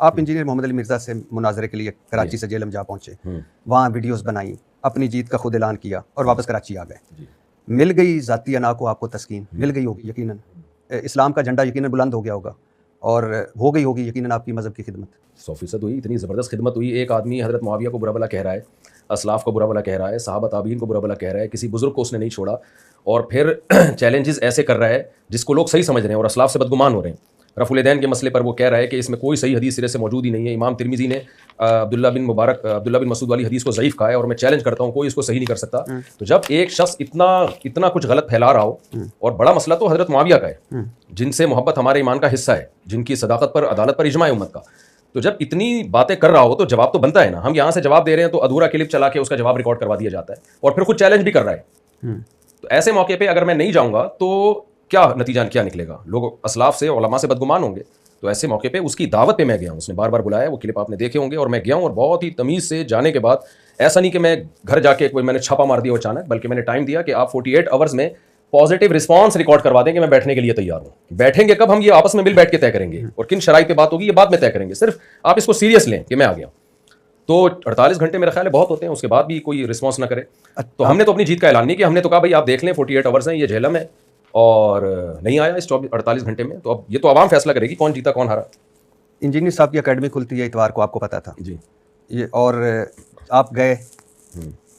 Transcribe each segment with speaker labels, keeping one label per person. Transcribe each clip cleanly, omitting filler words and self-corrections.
Speaker 1: آپ انجینئر محمد علی مرزا سے مناظرے کے لیے کراچی سے جیلم جا پہنچے، وہاں ویڈیوز بنائیں، اپنی جیت کا خود اعلان کیا اور واپس کراچی آ گئے۔ مل گئی ذاتی انا کو آپ کو تسکین، مل گئی ہوگی یقیناً، اسلام کا جھنڈا یقیناً بلند ہو گیا ہوگا اور ہو گئی ہوگی یقیناً آپ کی مذہب کی خدمت۔
Speaker 2: 100% ہوئی، اتنی زبردست خدمت ہوئی۔ ایک آدمی حضرت معاویہ کو برا بھلا کہہ رہا ہے، اسلاف کو برا بھلا کہہ رہا ہے، صحابہ تابعین کو برا بھلا کہہ رہا ہے، کسی بزرگ کو اس نے نہیں چھوڑا، اور پھر چیلنجز ایسے کر رہا ہے جس کو لوگ صحیح سمجھ رہے ہیں اور اسلاف سے بدگمان ہو رہے ہیں۔ رفع الیدین کے مسئلے پر وہ کہہ رہا ہے کہ اس میں کوئی صحیح حدیث سرے سے موجود ہی نہیں ہے۔ امام ترمذی نے عبداللہ بن مسعود والی حدیث کو ضعیف کہا ہے، اور میں چیلنج کرتا ہوں کوئی اس کو صحیح نہیں کر سکتا۔ تو جب ایک شخص اتنا کچھ غلط پھیلا رہا ہو، اور بڑا مسئلہ تو حضرت معاویہ کا ہے جن سے محبت ہمارے ایمان کا حصہ ہے، جن کی صداقت پر عدالت پر اجماع ہے امت کا، تو جب اتنی باتیں کر رہا ہو تو جواب تو بنتا ہے نا۔ ہم یہاں سے جواب دے رہے ہیں تو ادھورا کلپ چلا کے اس کا جواب ریکارڈ کروا دیا جاتا ہے، اور پھر خود چیلنج بھی کر رہا ہے۔ تو ایسے موقع پہ اگر میں نہیں جاؤں گا تو کیا نتیجہ کیا نکلے گا؟ لوگ اسلاف سے علماء سے بدگمان ہوں گے۔ تو ایسے موقع پہ اس کی دعوت پہ میں گیا ہوں، اس نے بار بار بلایا، وہ کلپ آپ نے دیکھے ہوں گے، اور میں گیا ہوں، اور بہت ہی تمیز سے جانے کے بعد ایسا نہیں کہ میں گھر جا کے کوئی میں نے چھاپا مار دیا اچانک، بلکہ میں نے ٹائم دیا کہ آپ 48 آورز میں پازیٹیو رسپانس ریکارڈ کروا دیں کہ میں بیٹھنے کے لیے تیار ہوں۔ بیٹھیں گے کب؟ ہم یہ آپس میں مل بیٹھ کے طے کریں گے، اور کن شرائط پہ بات ہوگی یہ بعد میں طے کریں گے۔ صرف آپ اس کو سیریس لیں کہ میں آ گیا۔ تو 48 گھنٹے میرا خیال ہے بہت ہوتے ہیں، اس کے بعد بھی کوئی رسپانس نہ کرے تو ہم نے تو اپنی جیت کا اعلان نہیں کیا۔ ہم نے تو کہا بھائی آپ دیکھ لیں 48 آورز ہیں، یہ جہلم ہے، اور نہیں آیا اس 48 گھنٹے میں، تو اب یہ تو عوام فیصلہ کرے گی کون جیتا کون ہارا۔
Speaker 1: انجینئر صاحب کی اکیڈمی کھلتی ہے اتوار کو، آپ کو پتہ تھا
Speaker 2: جی،
Speaker 1: یہ، اور آپ گئے،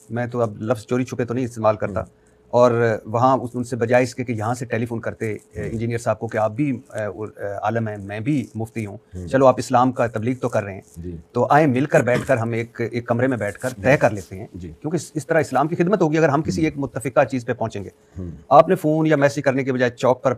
Speaker 1: میں تو اب لفظ چوری چھپے تو نہیں استعمال کرتا، اور وہاں ان سے بجائے اس کے کہ یہاں سے ٹیلی فون کرتے انجینئر صاحب کو کہ آپ بھی عالم ہیں، میں بھی مفتی ہوں، چلو آپ اسلام کا تبلیغ تو کر رہے ہیں، تو آئیں مل کر بیٹھ کر ہم ایک کمرے میں بیٹھ کر طے کر لیتے ہیں، کیونکہ اس طرح اسلام کی خدمت ہوگی اگر ہم کسی ایک متفقہ چیز پہ پہنچیں گے۔ آپ نے فون یا میسج کرنے کے بجائے چوک پر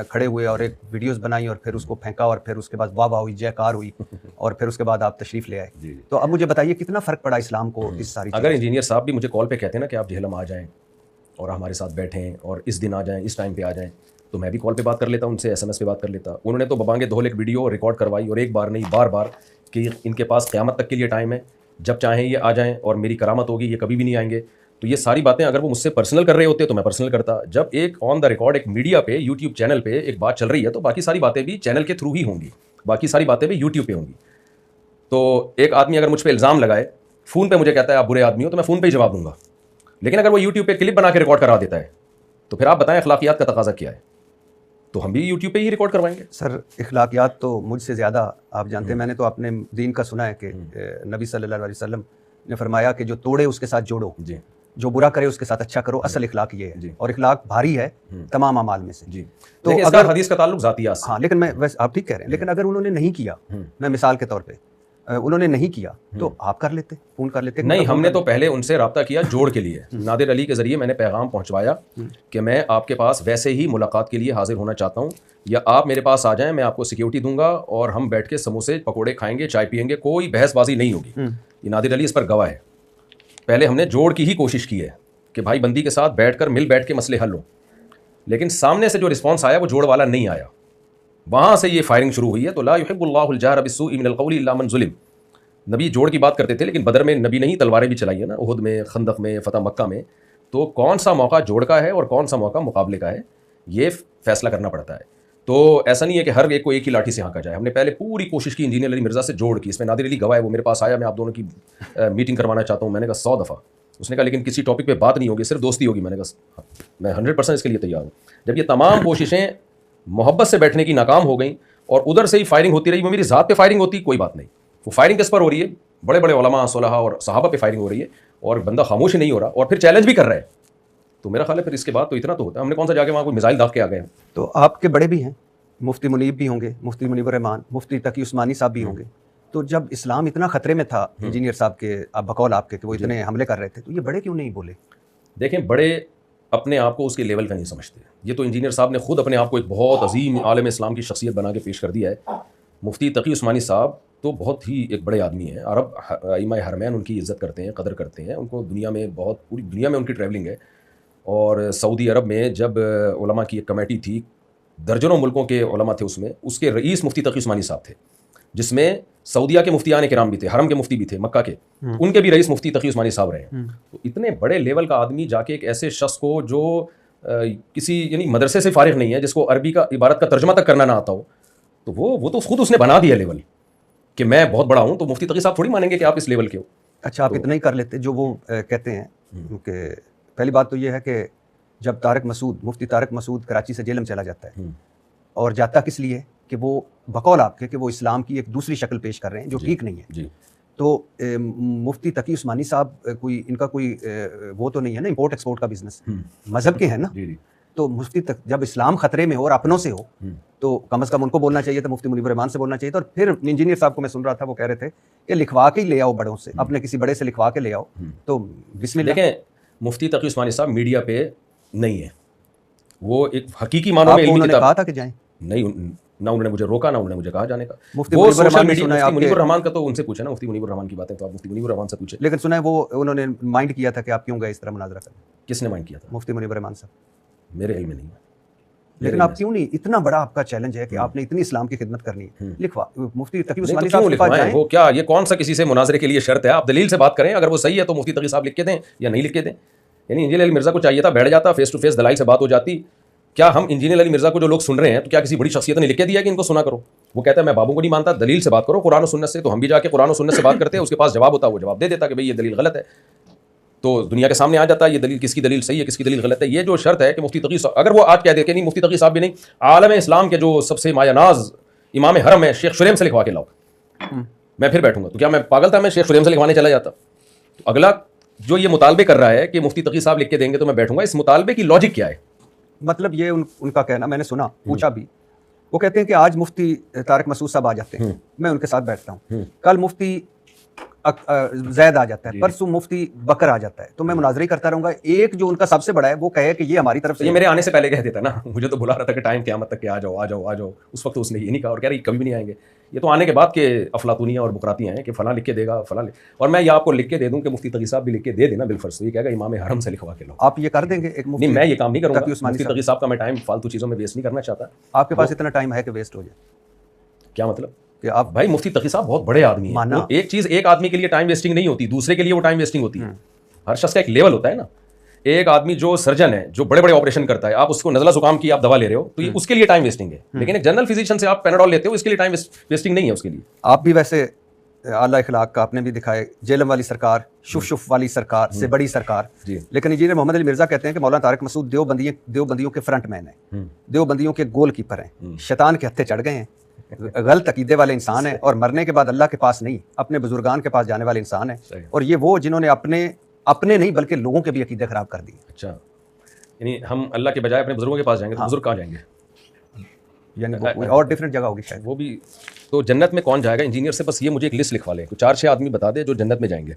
Speaker 1: کھڑے ہوئے اور ایک ویڈیوز بنائی اور پھر اس کو پھینکا، اور پھر اس کے بعد واہ واہ ہوئی، جے کار ہوئی، اور پھر اس کے بعد آپ تشریف لے آئے۔ تو اب مجھے بتائیے کتنا فرق پڑا اسلام کو اس ساری
Speaker 2: اگر انجینئر صاحب بھی مجھے کال پہ کہتے ہیں نا کہ آپ جہلم آ جائیں اور ہمارے ساتھ بیٹھیں اور اس دن آ جائیں، اس ٹائم پہ آ جائیں، تو میں بھی کال پہ بات کر لیتا، ان سے SMS پہ بات کر لیتا۔ انہوں نے تو ببانگے دھول ایک ویڈیو ریکارڈ کروائی، اور ایک بار نہیں بار بار، کہ ان کے پاس قیامت تک کے لیے ٹائم ہے، جب چاہیں یہ آ جائیں اور میری کرامت ہوگی، یہ کبھی بھی نہیں آئیں گے۔ تو یہ ساری باتیں اگر وہ مجھ سے پرسنل کر رہے ہوتے تو میں پرسنل کرتا۔ جب ایک آن دا ریکارڈ ایک میڈیا پہ یوٹیوب چینل پہ ایک بات چل رہی ہے تو باقی ساری باتیں بھی چینل کے تھرو ہی ہوں گی، باقی ساری باتیں بھی یوٹیوب پہ ہوں گی۔ تو ایک آدمی اگر مجھ پہ الزام لگائے، فون پہ مجھے کہتا ہے آپ برے آدمی ہو، تو میں فون پہ ہی جواب دوں گا، لیکن اگر وہ یوٹیوب پہ کلپ بنا کے ریکارڈ کرا دیتا ہے تو پھر آپ بتائیں اخلاقیات کا تقاضا کیا ہے؟ تو ہم بھی یوٹیوب پہ ہی ریکارڈ کروائیں گے۔
Speaker 1: سر اخلاقیات تو مجھ سے زیادہ آپ جانتے ہیں، میں نے تو اپنے دین کا سنا ہے کہ نبی صلی اللہ علیہ وسلم نے فرمایا کہ جو توڑے اس کے ساتھ جوڑو، جو برا کرے اس کے ساتھ اچھا کرو، اصل اخلاق یہ ہے، اور اخلاق بھاری ہے تمام اعمال میں سے۔
Speaker 2: تو اگر حدیث کا تعلق ذاتیات سے،
Speaker 1: ہاں، لیکن میں ویسے آپ ٹھیک کہہ رہے ہیں، لیکن اگر انہوں نے نہیں کیا، میں مثال کے طور پہ انہوں نے نہیں کیا تو آپ کر لیتے، فون کر لیتے۔
Speaker 2: نہیں، ہم نے تو پہلے ان سے رابطہ کیا جوڑ کے لیے، نادر علی کے ذریعے میں نے پیغام پہنچوایا کہ میں آپ کے پاس ویسے ہی ملاقات کے لیے حاضر ہونا چاہتا ہوں، یا آپ میرے پاس آ جائیں، میں آپ کو سیکیورٹی دوں گا اور ہم بیٹھ کے سموسے پکوڑے کھائیں گے، چائے پئیں گے، کوئی بحث بازی نہیں ہوگی۔ یہ نادر علی اس پر گواہ ہے۔ پہلے ہم نے جوڑ کی ہی کوشش کی ہے کہ بھائی بندی کے ساتھ بیٹھ کر مل بیٹھ کے مسئلے حل ہوں، لیکن سامنے سے جو رسپانس آیا وہ جوڑ والا نہیں آیا، وہاں سے یہ فائرنگ شروع ہوئی ہے۔ تو لا یحب اللہ الجہر بالسوء من القول الا من ظلم، نبی جوڑ کی بات کرتے تھے، لیکن بدر میں نبی نے ہی تلواریں بھی چلائی ہیں نا، احد میں، خندق میں، فتح مکہ میں۔ تو کون سا موقع جوڑ کا ہے اور کون سا موقع مقابلے کا ہے، یہ فیصلہ کرنا پڑتا ہے۔ تو ایسا نہیں ہے کہ ہر ایک کو ایک ہی لاٹھی سے ہانکا جائے۔ ہم نے پہلے پوری کوشش کی انجینئر علی مرزا سے جوڑ کی، اس میں نادر علی گواہ ہے، وہ میرے پاس آیا، میں آپ دونوں کی میٹنگ کروانا چاہتا ہوں، میں نے کہا 100 دفعہ۔ اس نے کہا لیکن کسی ٹاپک پہ بات نہیں ہوگی، صرف دوستی ہوگی۔ میں نے کہا میں 100% اس کے لیے تیار ہوں۔ جب یہ تمام کوششیں محبت سے بیٹھنے کی ناکام ہو گئیں اور ادھر سے ہی فائرنگ ہوتی رہی، وہ میری ذات پہ فائرنگ ہوتی کوئی بات نہیں، وہ فائرنگ کس پر ہو رہی ہے؟ بڑے بڑے علماء، صلحاء اور صحابہ پہ فائرنگ ہو رہی ہے، اور بندہ خاموش ہی نہیں ہو رہا اور پھر چیلنج بھی کر رہا ہے۔ تو میرا خیال ہے پھر اس کے بعد تو اتنا تو ہوتا ہے، ہم نے کون سا جا کے وہاں کوئی میزائل داغ کے آ گئے ہیں۔
Speaker 1: تو آپ کے بڑے بھی ہیں، مفتی منیب بھی ہوں گے، مفتی منیب الرحمان، مفتی تقی عثمانی صاحب بھی ہوں گے۔ تو جب اسلام اتنا خطرے میں تھا انجینئر صاحب کے بقول آپ کے کہ وہ اتنے حملے کر رہے تھے، تو یہ بڑے کیوں نہیں بولے؟
Speaker 2: دیکھیں، بڑے اپنے آپ کو اس کے لیول کا نہیں سمجھتے۔ یہ تو انجینئر صاحب نے خود اپنے آپ کو ایک بہت عظیم عالم اسلام کی شخصیت بنا کے پیش کر دیا ہے۔ مفتی تقی عثمانی صاحب تو بہت ہی ایک بڑے آدمی ہیں، عرب ائمہ حرمین ان کی عزت کرتے ہیں، قدر کرتے ہیں، ان کو دنیا میں بہت، پوری دنیا میں ان کی ٹریولنگ ہے۔ اور سعودی عرب میں جب علماء کی ایک کمیٹی تھی، درجنوں ملکوں کے علماء تھے اس میں، اس کے رئیس مفتی تقی عثمانی صاحب تھے، جس میں سعودیہ کے مفتیان کرام بھی تھے، حرم کے مفتی بھی تھے، مکہ کے، ان کے بھی رئیس مفتی تقی عثمانی صاحب رہے ہیں۔ تو اتنے بڑے لیول کا آدمی جا کے ایک ایسے شخص کو جو کسی یعنی مدرسے سے فارغ نہیں ہے، جس کو عربی کا عبارت کا ترجمہ تک کرنا نہ آتا ہو، تو وہ تو خود اس نے بنا دیا لیول۔ کہ میں بہت بڑا ہوں, تو مفتی تقی صاحب تھوڑی مانیں گے کہ آپ اس لیول کے ہو.
Speaker 1: اچھا آپ اتنا ہی کر لیتے جو وہ کہتے ہیں کہ پہلی بات تو یہ ہے کہ جب مفتی طارق مسعود کراچی سے جیل میں چلا جاتا ہے اور جاتا کس لیے کہ وہ بقول آپ کے کہ وہ اسلام کی ایک دوسری شکل پیش کر رہے ہیں جو ٹھیک نہیں ہے. تو مفتی تقی عثمانی صاحب کوئی ان کا کوئی وہ تو نہیں ہے نا امپورٹ ایکسپورٹ کا بزنس, مذہب کے ہیں نا. تو مفتی جب اسلام خطرے میں ہو اور اپنوں سے ہو تو کم از کم ان کو بولنا چاہیے تھا, مفتی منیب الرحمان سے بولنا چاہیے تھا. اور پھر انجینئر صاحب کو میں سن رہا تھا وہ کہہ رہے تھے کہ لکھوا کے ہی لے آؤ بڑوں سے, اپنے کسی بڑے سے لکھوا کے لے آؤ. تو بسم اللہ.
Speaker 2: دیکھیں مفتی تقی عثمانی صاحب میڈیا پہ نہیں ہے, وہ ایک حقیقی معنوں میں
Speaker 1: انہوں نے کہا تھا کہ جائیں,
Speaker 2: نہیں نہ انہوں نے مجھے روکا نہ انہوں نے مجھے کہا جانے کا.
Speaker 1: مفتی منیب
Speaker 2: الرحمان کا تو ان سے پوچھے نا, مفتی منیب الرحمان کی باتیں تو آپ مفتی منیب الرحمان سے پوچھیں.
Speaker 1: لیکن سنا ہے وہ انہوں نے مائنڈ کیا تھا کہ آپ کیوں گئے اس طرح مناظرہ کرنے.
Speaker 2: کس نے مائنڈ کیا تھا؟
Speaker 1: مفتی منیب الرحمان صاحب.
Speaker 2: میرے علم میں نہیں.
Speaker 1: لیکن آپ کیوں نہیں, اتنا بڑا آپ کا چیلنج ہے کہ آپ نے اتنی اسلام کی خدمت کرنی ہے, لکھوا مفتی تقی عثمانی صاحب کے پاس جائیں.
Speaker 2: وہ کیا یہ کون سا کسی سے مناظرے کے لیے شرط ہے؟ آپ دلیل سے بات کریں, اگر وہ صحیح ہے تو مفتی تقی صاحب لکھ کے دیں یا نہیں لکھ کے دیں. یعنی انجینئر علی مرزا کو چاہیے تھا بیٹھ جاتا, فیس ٹو فیس دلائل سے بات ہو جاتی. کیا ہم انجینئر علی مرزا کو جو لوگ سن رہے ہیں تو کیا کسی بڑی شخصیت نے لکھ کے دیا کہ ان کو سنا کرو؟ وہ کہتا ہے میں بابوں کو نہیں مانتا, دلیل سے بات کرو قرآن و سنت سے. تو ہم بھی جا کے قرآن و سنت سے بات کرتے ہیں, اس کے پاس جواب ہوتا, وہ جواب دے دیتا کہ بھائی یہ دلیل غلط ہے. تو دنیا کے سامنے آ جاتا ہے یہ دلیل کس کی دلیل صحیح ہے کس کی دلیل غلط ہے. یہ جو شرط ہے کہ مفتی تقی صاحب, اگر وہ آج کہہ دے کہ نہیں مفتی تقی صاحب بھی نہیں, عالم اسلام کے جو سب سے مایہ ناز امام حرم ہے شیخ شریم سے لکھوا کے لاؤ, میں پھر بیٹھوں گا. تو کیا میں پاگل تھا میں شیخ شریم سے لکھوانے چلا جاتا؟ تو اگلا جو یہ مطالبے کر رہا ہے کہ مفتی تقی صاحب لکھ کے دیں گے تو میں بیٹھوں گا, اس مطالبے کی لاجک کیا ہے؟
Speaker 1: مطلب یہ ان کا کہنا میں نے سنا, پوچھا بھی, وہ کہتے ہیں کہ آج مفتی طارق مسعود صاحب آ جاتے ہیں, میں ان کے ساتھ بیٹھتا ہوں, کل مفتی زید آ جاتا ہے, پرسوں مفتی بکر آ جاتا ہے, تو میں مناظرہ ہی کرتا رہوں گا. ایک جو ان کا سب سے بڑا ہے وہ کہے کہ یہ ہماری طرف سے,
Speaker 2: یہ میرے آنے سے پہلے کہہ دیتا نا, مجھے تو بلا رہا تھا کہ ٹائم قیامت تک کہ آ جاؤ آ جاؤ آ جاؤ. اس وقت اس نے یہ نہیں کہا اور کہہ رہی کبھی بھی نہیں آئیں گے. یہ تو آنے کے بعد کے افلاطونیاں اور بکراتیاں ہیں کہ فلاں لکھ کے دے گا فلاں. اور میں یہ آپ کو لکھ کے دے دوں کہ مفتی تقی صاحب بھی لکھ کے دے دینا بالفرض, تو یہ کہے گا امام حرم سے لکھوا کے لو.
Speaker 1: آپ یہ کر دیں گے؟ ایک
Speaker 2: نہیں میں یہ کام نہیں کروں گا. مفتی تقی صاحب کا میں ٹائم فالتو چیزوں میں ویسٹ نہیں کرنا چاہتا.
Speaker 1: آپ کے پاس اتنا ٹائم ہے کہ ویسٹ ہو جائے؟
Speaker 2: کیا مطلب
Speaker 1: کہ آپ
Speaker 2: بھائی مفتی تقی صاحب بہت بڑے آدمی ہیں. ایک چیز ایک آدمی کے لیے ٹائم ویسٹنگ نہیں ہوتی, دوسرے کے لیے وہ ٹائم ویسٹنگ ہوتی ہے. ہر شخص کا ایک لیول ہوتا ہے نا. ایک آدمی جو سرجن ہے جو بڑے بڑے آپریشن کرتا ہے, آپ اس کو نزلہ زکام کی آپ دوا لے رہے ہو تو یہ اس کے لیے ٹائم ویسٹنگ ہے. لیکن ایک جنرل فزیشین سے آپ پیناڈول لیتے ہو, اس کے لیے ٹائم ویسٹنگ نہیں ہے اس کے لیے.
Speaker 1: آپ بھی ویسے اعلیٰ اخلاق کا آپ نے بھی دکھائے, جیلم والی سرکار, شف والی سرکار سے بڑی سرکار. لیکن انجینئر محمد علی مرزا کہتے ہیں کہ مولانا طارق مسعود دیوبندیوں کے فرنٹ مین ہیں, دیوبندیوں کے گول کیپر ہیں, شیطان کے ہتھے چڑھ گئے ہیں, غلط عقیدے والے انسان ہیں, اور مرنے کے بعد اللہ کے پاس نہیں اپنے بزرگان کے پاس جانے والے انسان ہیں. اور یہ وہ جنہوں نے اپنے نہیں بلکہ لوگوں کے بھی عقیدے خراب کر دیے.
Speaker 2: اچھا یعنی ہم اللہ کے بجائے اپنے بزرگوں کے پاس جائیں گے تو بزرگ کہاں جائیں گے؟
Speaker 1: یعنی کوئی اور ڈفرینٹ جگہ ہوگی شاید. وہ بھی
Speaker 2: تو جنت میں کون جائے گا انجینئر سے؟ بس یہ مجھے ایک لسٹ لکھوا لیں, 4-6 آدمی بتا دے جو جنت میں جائیں گے.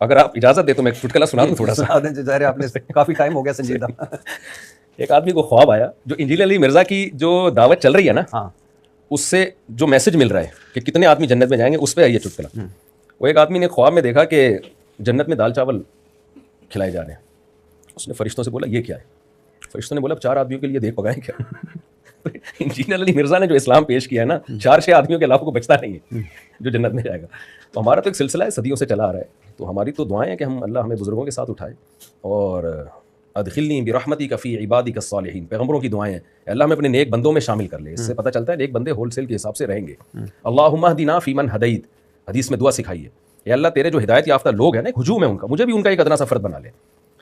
Speaker 2: اگر آپ اجازت دیں تو میں چٹکلا سنا دوں تھوڑا سا.
Speaker 1: ظاہر ہے آپ نے کافی ٹائم ہو گیا سنجیدہ.
Speaker 2: ایک آدمی کو خواب آیا, جو انجینئر علی مرزا کی جو دعوت چل رہی ہے نا, اس سے جو میسج مل رہا ہے کہ کتنے آدمی جنت میں جائیں گے, اس پہ ہے یہ چٹکلا. وہ ایک آدمی نے خواب میں دیکھا کہ جنت میں دال چاول کھلائے جا رہے ہیں. اس نے فرشتوں سے بولا یہ کیا ہے؟ فرشتوں نے بولا 4 آدمیوں کے لیے دیکھ پکائیں کیا. انجینئر علی مرزا نے جو اسلام پیش کیا ہے نا, 4-6 آدمیوں کے علاوہ کو بچتا نہیں ہے جو جنت میں جائے گا. تو ہمارا تو ایک سلسلہ ہے صدیوں سے چلا آ رہا ہے. تو ہماری تو دعائیں ہیں کہ ہم اللہ ہمیں بزرگوں کے ساتھ اٹھائے, اور ادخلنی برحمتک فی عبادک الصالحین, پیغمبروں کی دعائیں ہیں, اللہ ہمیں اپنے نیک بندوں میں شامل کر لے. اس سے پتہ چلتا ہے نیک بندے ہول سیل کے حساب سے رہیں گے. اللہم اہدنا فیمن ہدیت, حدیث میں دعا سکھائی ہے, اے اللہ تیرے جو ہدایت یافتہ لوگ ہیں نا, ہجوم ہے ان کا, مجھے بھی ان کا ایک ادنا سا فرد بنا لے.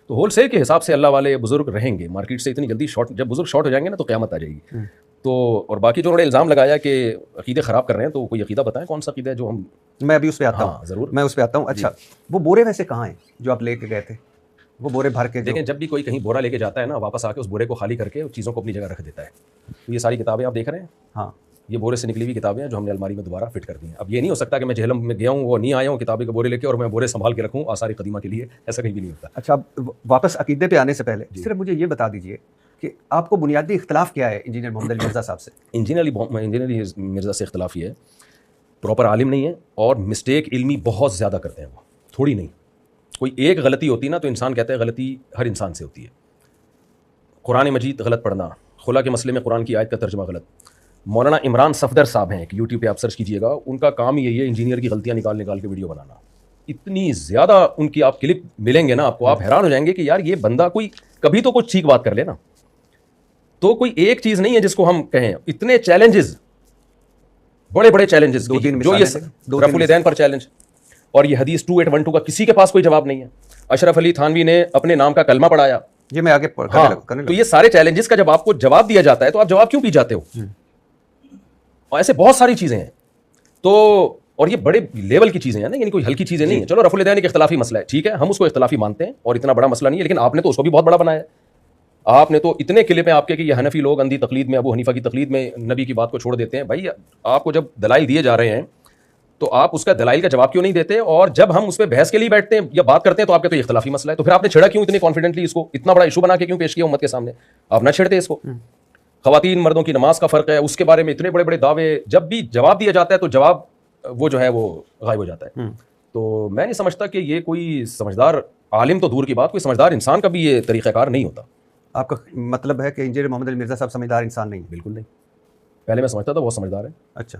Speaker 2: تو ہول سیل کے حساب سے اللہ والے بزرگ رہیں گے. مارکیٹ سے اتنی جلدی شارٹ, جب بزرگ شارٹ ہو جائیں گے نا تو قیامت آ جائے گی. تو اور باقی جو انہوں نے الزام لگایا کہ عقیدے خراب کر رہے ہیں, تو کوئی عقیدہ بتائیں کون سا عقیدہ ہے جو ہم.
Speaker 1: میں ابھی اس پہ آتا ہوں.
Speaker 2: ضرور
Speaker 1: میں اس پہ آتا ہوں. اچھا وہ بورے ویسے کہاں ہیں جو آپ لے کے گئے تھے؟ وہ بورے بھر کے,
Speaker 2: دیکھیں جب بھی کوئی کہیں بورا لے کے جاتا ہے نا, واپس آ کے اس بورے کو خالی کر کے چیزوں کو اپنی جگہ رکھ دیتا ہے. تو یہ ساری کتابیں آپ دیکھ رہے ہیں,
Speaker 1: ہاں
Speaker 2: یہ بورے سے نکلی ہوئی کتابیں ہیں جو ہم نے الماری میں دوبارہ فٹ کر دی ہیں. اب یہ نہیں ہو سکتا کہ میں جہلم میں گیا ہوں, وہ نہیں آیا ہوں کتابیں کے بورے لے کے اور میں بورے سنبھال کے رکھوں آثار قدیمہ کے لیے, ایسا کہیں بھی نہیں ہوتا.
Speaker 1: اچھا واپس عقیدے پہ آنے سے پہلے صرف مجھے یہ بتا دیجیے کہ آپ کو بنیادی اختلاف کیا ہے انجینئر محمد علی مرزا صاحب سے؟
Speaker 2: انجینئر علی مرزا سے اختلاف یہ ہے, پراپر عالم نہیں ہے اور مسٹیک علمی بہت زیادہ کرتے ہیں. وہ تھوڑی نہیں, کوئی ایک غلطی ہوتی نا تو انسان کہتا ہے غلطی ہر انسان سے ہوتی ہے. قرآن مجید غلط پڑھنا, خلا کے مسئلے میں قرآن کی آیت کا ترجمہ غلط. مولانا عمران صفدر صاحب ہیں کہ یوٹیوب پہ آپ سرچ کیجیے گا, ان کا کام یہی ہے انجینئر کی غلطیاں نکال کے ویڈیو بنانا. اتنی زیادہ ان کی آپ کلپ ملیں گے نا آپ کو, آپ حیران ہو جائیں گے کہ یار یہ بندہ کوئی کبھی تو کچھ ٹھیک بات کر لے نا. تو کوئی ایک چیز نہیں ہے جس کو ہم کہیں, اتنے چیلنجز بڑے بڑے چیلنجز
Speaker 1: دو تین
Speaker 2: جو یہ
Speaker 1: مثالیں دیں،
Speaker 2: رفع الیدین پر چیلنج، اور یہ حدیث 2812 کا کسی کے پاس کوئی جواب نہیں ہے. اشرف علی تھانوی نے اپنے نام کا کلمہ پڑھایا.
Speaker 1: یہ میں آگے کرنے
Speaker 2: تو یہ سارے چیلنجز کا جب آپ کو جواب دیا جاتا ہے تو آپ جواب کیوں پی جاتے ہو؟ اور ایسے بہت ساری چیزیں ہیں. تو اور یہ بڑے لیول کی چیزیں ہیں نا، یعنی کوئی ہلکی چیزیں نہیں ہیں. چلو رفع الیدین ایک اختلافی مسئلہ ہے، ٹھیک ہے، ہم اس کو اختلافی مانتے ہیں اور اتنا بڑا مسئلہ نہیں ہے، لیکن آپ نے تو اس کو بھی بہت بڑا بنایا ہے. آپ نے تو اتنے کلپ ہیں آپ کے کہ یہ حنفی لوگ اندھی تقلید میں، ابو حنیفہ کی تقلید میں نبی کی بات کو چھوڑ دیتے ہیں. بھائی آپ کو جب دلائل دیے جا رہے ہیں تو آپ اس کا دلائل کا جواب کیوں نہیں دیتے؟ اور جب ہم اس پہ بحث کے لیے بیٹھتے ہیں یا بات کرتے ہیں تو آپ کے تو یہ اختلافی مسئلہ ہے. تو پھر آپ نے چھیڑا کیوں اتنی کانفیڈنٹلی؟ اس کو اتنا بڑا ایشو بنا کے کیوں پیش کیا امت کے سامنے؟ آپ نہ چھیڑتے اس کو. خواتین مردوں کی نماز کا فرق ہے، اس کے بارے میں اتنے بڑے بڑے دعوے، جب بھی جواب دیا جاتا ہے تو جواب وہ جو ہے وہ غائب ہو جاتا ہے. تو میں نہیں سمجھتا کہ یہ کوئی سمجھدار عالم تو دور کی بات، کوئی سمجھدار انسان کا بھی یہ طریقہ کار نہیں ہوتا.
Speaker 1: آپ کا مطلب ہے کہ انجینئر محمد علی مرزا صاحب سمجھدار انسان نہیں؟
Speaker 2: بالکل نہیں. پہلے میں سمجھتا تھا بہت سمجھدار ہے.
Speaker 1: اچھا،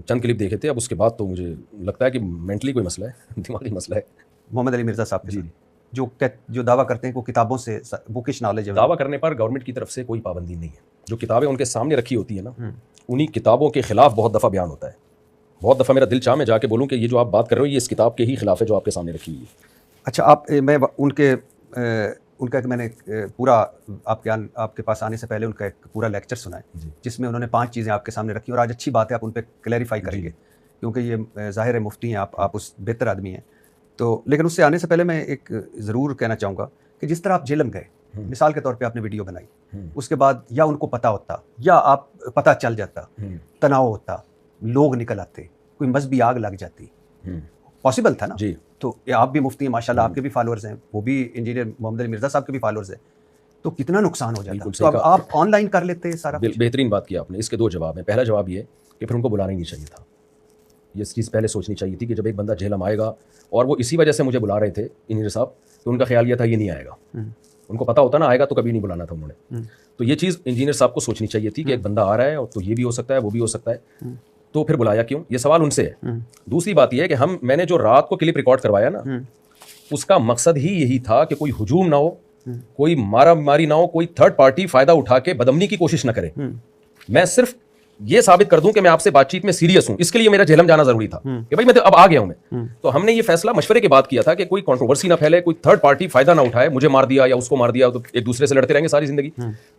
Speaker 2: چند کلپ دیکھے تھے، اب اس کے بعد تو مجھے لگتا ہے کہ مینٹلی کوئی مسئلہ ہے، دماغی مسئلہ ہے.
Speaker 1: محمد علی مرزا صاحب جی جو دعویٰ کرتے ہیں کہ وہ کتابوں سے بکش نالج ہے،
Speaker 2: دعویٰ کرنے پر گورنمنٹ کی طرف سے کوئی پابندی نہیں ہے. جو کتابیں ان کے سامنے رکھی ہوتی ہیں نا، انہی کتابوں کے خلاف بہت دفعہ بیان ہوتا ہے. بہت دفعہ میرا دل چاہ میں جا کے بولوں کہ یہ جو آپ بات کر رہے ہو یہ اس کتاب کے ہی خلاف ہے جو آپ کے سامنے رکھی ہوئی ہے.
Speaker 1: اچھا، میں ان کا میں نے پورا آپ کے پاس آنے سے پہلے ان کا ایک پورا لیکچر سنا ہے جس میں انہوں نے 5 چیزیں آپ کے سامنے رکھی، اور آج اچھی بات ہے آپ ان پہ کلیریفائی کریں گے کیونکہ یہ ظاہر ہے مفتی ہیں آپ اس بہتر آدمی ہیں. تو لیکن اس سے آنے سے پہلے میں ایک ضرور کہنا چاہوں گا کہ جس طرح آپ جہلم گئے، مثال کے طور پہ آپ نے ویڈیو بنائی، اس کے بعد یا ان کو پتہ ہوتا یا آپ پتہ چل جاتا، تناؤ ہوتا، لوگ نکل آتے، کوئی مذہبی آگ لگ جاتی، پاسبل تھا نا
Speaker 2: جی.
Speaker 1: تو آپ بھی مفتی ہیں ماشاءاللہ، آپ کے بھی فالوورز ہیں، وہ بھی انجینئر محمد علی مرزا صاحب کے بھی فالوورز ہیں، تو کتنا نقصان ہو جاتا. تو اب آپ آن لائن کر لیتے سارا.
Speaker 2: بہترین بات کی آپ نے. اس کے 2 جواب ہیں. پہلا جواب یہ کہ پھر ان کو بلانا ہی نہیں چاہیے تھا. یہ چیز پہلے سوچنی چاہیے تھی کہ جب ایک بندہ جہلم آئے گا، اور وہ اسی وجہ سے مجھے بلا رہے تھے انجینئر صاحب، تو ان کا خیال یہ تھا یہ نہیں آئے گا. ان کو پتا ہوتا نا آئے گا تو کبھی نہیں بلانا تھا انہوں نے. تو یہ چیز انجینئر صاحب کو سوچنی چاہیے تھی کہ ایک بندہ آ رہا ہے اور تو یہ بھی ہو سکتا ہے وہ بھی ہو سکتا ہے، تو پھر بلایا کیوں؟ یہ سوال ان سے ہے. دوسری بات یہ ہے کہ میں نے جو رات کو کلپ ریکارڈ کروایا نا، اس کا مقصد ہی یہی تھا کہ کوئی ہجوم نہ ہو، کوئی مارا ماری نہ ہو، کوئی تھرڈ پارٹی فائدہ اٹھا کے بدامنی کی کوشش نہ کرے. میں صرف یہ ثابت کر دوں کہ میں آپ سے بات چیت میں سیریس ہوں. اس کے لیے میرا جہلم جانا ضروری تھا کہ بھائی میں اب آ گیا ہوں میں. تو ہم نے یہ فیصلہ مشورے کے بعد کیا تھا کہ کوئی کنٹروورسی نہ پھیلے، کوئی تھرڈ پارٹی فائدہ نہ اٹھائے، مجھے مار دیا یا اس کو مار دیا تو ایک دوسرے سے لڑتے رہیں گے ساری زندگی.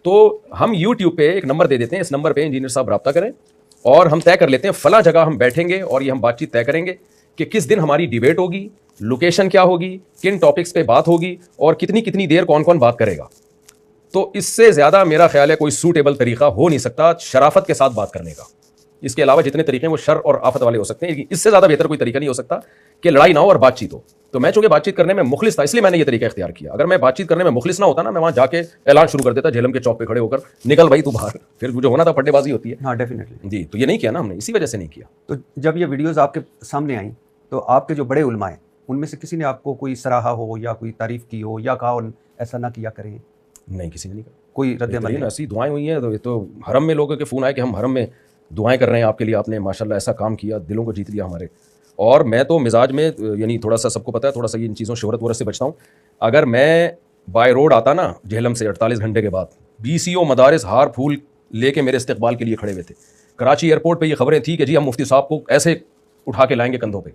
Speaker 2: تو ہم یوٹیوب پہ ایک نمبر دے دیتے ہیں، اس نمبر پہ انجینئر صاحب رابطہ کریں اور ہم طے کر لیتے ہیں فلاں جگہ ہم بیٹھیں گے اور یہ ہم بات چیت طے کریں گے کہ کس دن ہماری ڈیبیٹ ہوگی، لوکیشن کیا ہوگی، کن ٹاپکس پہ بات ہوگی اور کتنی دیر کون کون بات کرے گا. تو اس سے زیادہ میرا خیال ہے کوئی سوٹیبل طریقہ ہو نہیں سکتا شرافت کے ساتھ بات کرنے کا. اس کے علاوہ جتنے طریقے ہیں وہ شر اور آفت والے ہو سکتے ہیں، لیکن اس سے زیادہ بہتر کوئی طریقہ نہیں ہو سکتا کہ لڑائی نہ ہو اور بات چیت ہو. تو میں چونکہ بات چیت کرنے میں مخلص تھا اس لیے میں نے یہ طریقہ اختیار کیا. اگر میں بات چیت کرنے میں مخلص نہ ہوتا نا، میں وہاں جا کے اعلان شروع کر دیتا جہلم کے چوک پہ کھڑے ہو کر، نکل بھائی تو باہر. پھر جو ہونا تھا پڈے بازی ہوتی ہے.
Speaker 1: ہاں ڈیفینیٹلی
Speaker 2: جی. تو یہ نہیں کیا نا ہم نے، اسی وجہ سے نہیں کیا.
Speaker 1: تو جب یہ ویڈیوز آپ کے سامنے آئیں تو آپ کے جو بڑے علماء ہیں ان میں سے کسی نے آپ کو کوئی سراہا ہو یا کوئی تعریف کی ہو یا کہا ایسا نہ کیا کریں؟
Speaker 2: نہیں، کسی نے نہیں کہا.
Speaker 1: کوئی رد عمل؟
Speaker 2: ایسی دعائیں ہوئی ہیں. تو حرم میں لوگوں کے فون آئے کہ ہم حرم میں دعائیں کر رہے ہیں آپ کے لیے، آپ نے ماشاءاللہ ایسا کام کیا، دلوں کو جیت لیا ہمارے. اور میں تو مزاج میں یعنی تھوڑا سا سب کو پتا ہے، تھوڑا سا ان چیزوں شہرت ورت سے بچتا ہوں. اگر میں بائی روڈ آتا نا جہلم سے 48 گھنٹے کے بعد، BCO مدارس ہار پھول لے کے میرے استقبال کے لیے کھڑے ہوئے تھے. کراچی ایئرپورٹ پہ یہ خبریں تھیں کہ جی ہم مفتی صاحب کو ایسے اٹھا کے لائیں گے کندھوں پہ.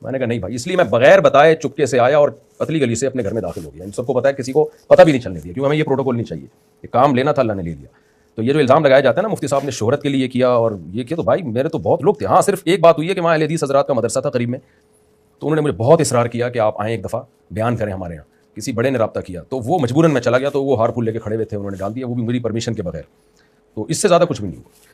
Speaker 2: میں نے کہا نہیں بھائی. اس لیے میں بغیر بتائے چپکے سے آیا اور پتلی گلی سے اپنے گھر میں داخل ہو گیا. ان سب کو پتا ہے، کسی کو پتہ بھی نہیں چلنے دیا کیونکہ ہمیں یہ پروٹوکول نہیں چاہیے. یہ کام لینا تھا، اللہ نے لے لیا. تو یہ جو الزام لگایا جاتا ہے نا مفتی صاحب نے شہرت کے لیے کیا اور یہ کیا، تو بھائی میرے تو بہت لوگ تھے. ہاں صرف ایک بات ہوئی ہے کہ وہاں اہل حدیث حضرات کا مدرسہ تھا قریب میں، تو انہوں نے مجھے بہت اصرار کیا کہ آپ آئیں ایک دفعہ بیان کریں ہمارے یہاں. کسی بڑے نے رابطہ کیا تو وہ مجبوراً میں چلا گیا، تو وہ ہار پھول لے کے کھڑے ہوئے تھے، انہوں نے ڈال دیا، وہ بھی میری پرمیشن کے بغیر. تو اس سے زیادہ کچھ بھی نہیں ہوا.